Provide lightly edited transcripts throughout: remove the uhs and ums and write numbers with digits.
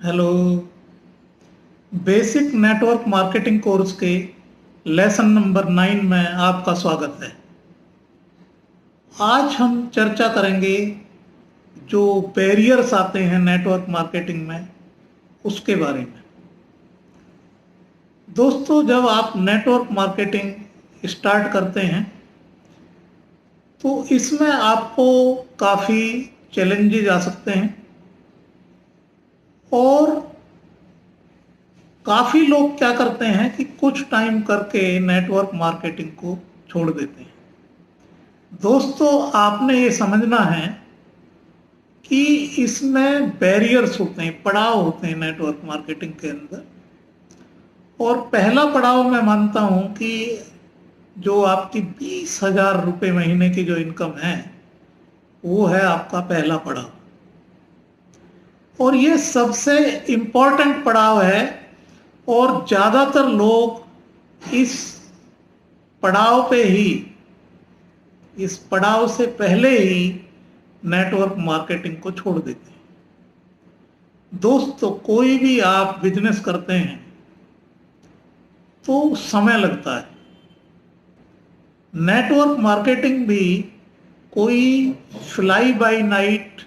Hello. Basic network marketing course के lesson number 9 में आपका स्वागत है। आज हम चर्चा करेंगे जो बैरियर्स आते हैं नेटवर्क मार्केटिंग में उसके बारे में। दोस्तों, जब आप नेटवर्क मार्केटिंग स्टार्ट करते हैं तो इसमें आपको काफ़ी चैलेंजेस आ सकते हैं और काफ़ी लोग क्या करते हैं कि कुछ टाइम करके नेटवर्क मार्केटिंग को छोड़ देते हैं। दोस्तों, आपने ये समझना है कि इसमें बैरियर्स होते हैं, पड़ाव होते हैं नेटवर्क मार्केटिंग के अंदर। और पहला पड़ाव मैं मानता हूं कि जो आपकी 20,000 रुपये महीने की जो इनकम है वो है आपका पहला पड़ाव, और ये सबसे इम्पोर्टेंट पड़ाव है। और ज़्यादातर लोग इस पड़ाव से पहले ही नेटवर्क मार्केटिंग को छोड़ देते हैं। दोस्तों, कोई भी आप बिजनेस करते हैं तो समय लगता है। नेटवर्क मार्केटिंग भी कोई फ्लाई बाय नाइट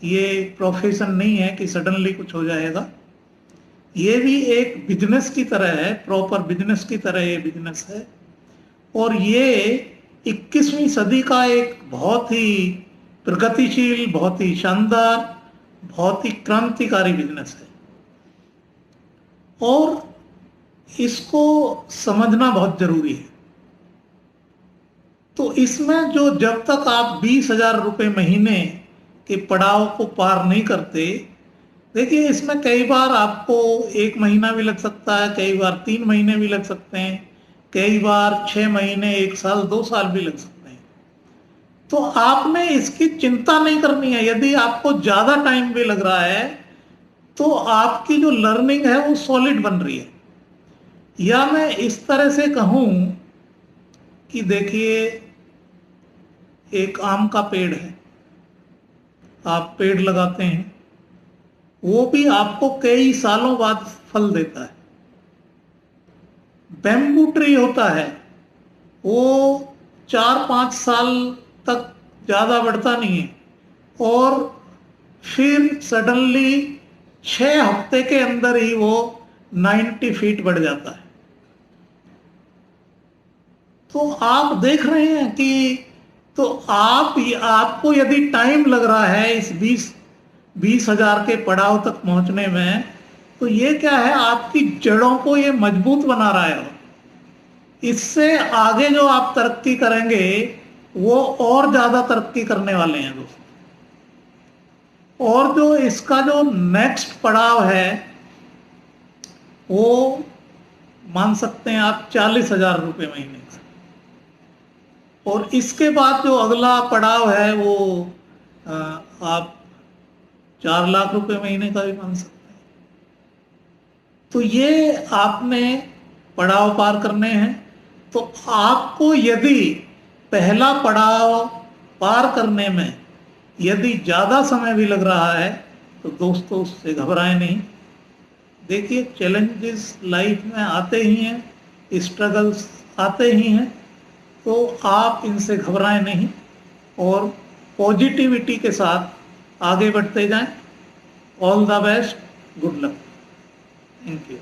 ये प्रोफेशन नहीं है कि सडनली कुछ हो जाएगा। ये भी एक बिजनेस की तरह है, प्रॉपर बिजनेस की तरह ये बिजनेस है। और ये 21वीं सदी का एक बहुत ही प्रगतिशील, बहुत ही शानदार, बहुत ही क्रांतिकारी बिजनेस है और इसको समझना बहुत जरूरी है। तो इसमें जो जब तक आप 20,000 रुपये महीने के पड़ाव को पार नहीं करते, देखिए इसमें कई बार आपको 1 महीना भी लग सकता है, कई बार 3 महीने भी लग सकते हैं, कई बार 6 महीने, 1 साल, 2 साल भी लग सकते हैं। तो आपने इसकी चिंता नहीं करनी है। यदि आपको ज़्यादा टाइम भी लग रहा है तो आपकी जो लर्निंग है वो सॉलिड बन रही है। या मैं इस तरह से कहूँ कि देखिए, एक आम का पेड़ है, आप पेड़ लगाते हैं, वो भी आपको कई सालों बाद फल देता है। बैम्बू ट्री होता है, वो 4-5 साल तक ज़्यादा बढ़ता नहीं है और फिर सडनली 6 हफ्ते के अंदर ही वो 90 फीट बढ़ जाता है। तो आप देख रहे हैं कि तो आपको यदि टाइम लग रहा है इस 20,000 के पड़ाव तक पहुंचने में, तो ये क्या है, आपकी जड़ों को ये मजबूत बना रहा है। इससे आगे जो आप तरक्की करेंगे वो और ज्यादा तरक्की करने वाले हैं दोस्तों। और जो इसका जो नेक्स्ट पड़ाव है वो मान सकते हैं आप 40,000 रुपये महीने का। और इसके बाद जो अगला पड़ाव है वो आप 4 लाख रुपए महीने का भी मान सकते हैं। तो ये आपने पड़ाव पार करने हैं। तो आपको यदि पहला पड़ाव पार करने में यदि ज़्यादा समय भी लग रहा है तो दोस्तों उससे घबराएं नहीं। देखिए, चैलेंजेस लाइफ में आते ही हैं, स्ट्रगल्स आते ही हैं, तो आप इनसे घबराएं नहीं और पॉजिटिविटी के साथ आगे बढ़ते जाएं। All the best, good luck, thank you.